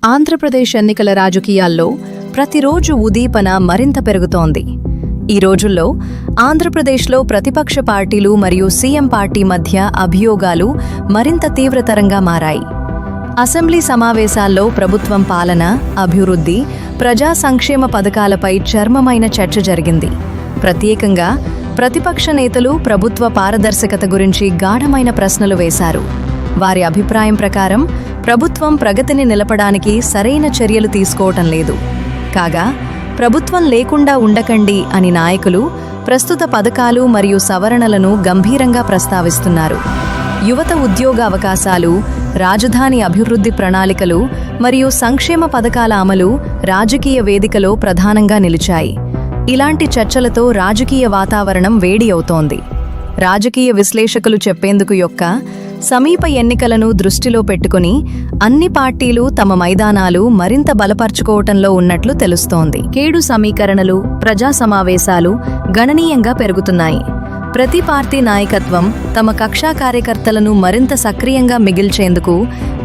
ఆంధ్రప్రదేశ్ ఎన్నికల రాజకీయాల్లో ప్రతిరోజు ఉదీపన మరింత పెరుగుతోంది. ఈ రోజుల్లో ఆంధ్రప్రదేశ్లో ప్రతిపక్ష పార్టీలు మరియు సీఎం పార్టీ మధ్య అభియోగాలు మరింత తీవ్రతరంగా మారాయి. అసెంబ్లీ సమావేశాల్లో ప్రభుత్వం పాలన, అభివృద్ధి, ప్రజా సంక్షేమ పథకాలపై చర్మమైన చర్చ జరిగింది. ప్రత్యేకంగా ప్రతిపక్ష నేతలు ప్రభుత్వ పారదర్శకత గురించి గాఢమైన ప్రశ్నలు వేశారు. వారి అభిప్రాయం ప్రకారం ప్రభుత్వం ప్రగతిని నిలపడానికి సరైన చర్యలు తీసుకోవటం లేదు. కాగా ప్రభుత్వం లేకుండా ఉండకండి అని నాయకులు ప్రస్తుత పథకాలు మరియు సవరణలను గంభీరంగా ప్రస్తావిస్తున్నారు. యువత ఉద్యోగ అవకాశాలు, రాజధాని అభివృద్ధి ప్రణాళికలు మరియు సంక్షేమ పథకాల అమలు రాజకీయ వేదికలో ప్రధానంగా నిలిచాయి. ఇలాంటి చర్చలతో రాజకీయ వాతావరణం వేడి అవుతోంది. రాజకీయ విశ్లేషకులు చెప్పేందుకు యొక్క సమీప ఎన్నికలను దృష్టిలో పెట్టుకుని అన్ని పార్టీలు తమ మైదానాలు మరింత బలపర్చుకోవటంలో ఉన్నట్లు తెలుస్తోంది. కేడు సమీకరణలు, ప్రజా సమావేశాలు గణనీయంగా పెరుగుతున్నాయి. ప్రతి పార్టీ నాయకత్వం తమ కక్షా కార్యకర్తలను మరింత సక్రియంగా మిగిల్చేందుకు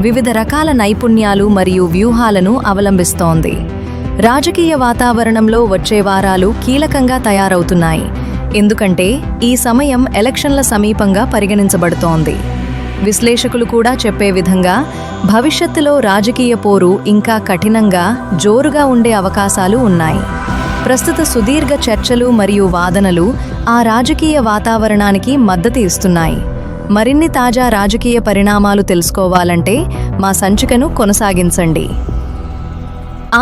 వివిధ రకాల నైపుణ్యాలు మరియు వ్యూహాలను అవలంబిస్తోంది. రాజకీయ వాతావరణంలో వచ్చే వారాలు కీలకంగా తయారవుతున్నాయి, ఎందుకంటే ఈ సమయం ఎలక్షన్ల సమీపంగా పరిగణించబడుతోంది. విశ్లేషకులు కూడా చెప్పే విధంగా భవిష్యత్తులో రాజకీయ పోరు ఇంకా కఠినంగా, జోరుగా ఉండే అవకాశాలు ఉన్నాయి. ప్రస్తుత సుదీర్ఘ చర్చలు మరియు వాదనలు ఆ రాజకీయ వాతావరణానికి మద్దతు ఇస్తున్నాయి. మరిన్ని తాజా రాజకీయ పరిణామాలు తెలుసుకోవాలంటే మా సంచికను కొనసాగించండి.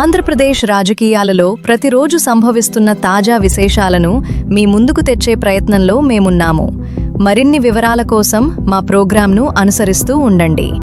ఆంధ్రప్రదేశ్ రాజకీయాలలో ప్రతిరోజు సంభవిస్తున్న తాజా విశేషాలను మీ ముందుకు తెచ్చే ప్రయత్నంలో మేమున్నాము. మరిన్ని వివరాల కోసం మా ప్రోగ్రాంను అనుసరిస్తూ ఉండండి.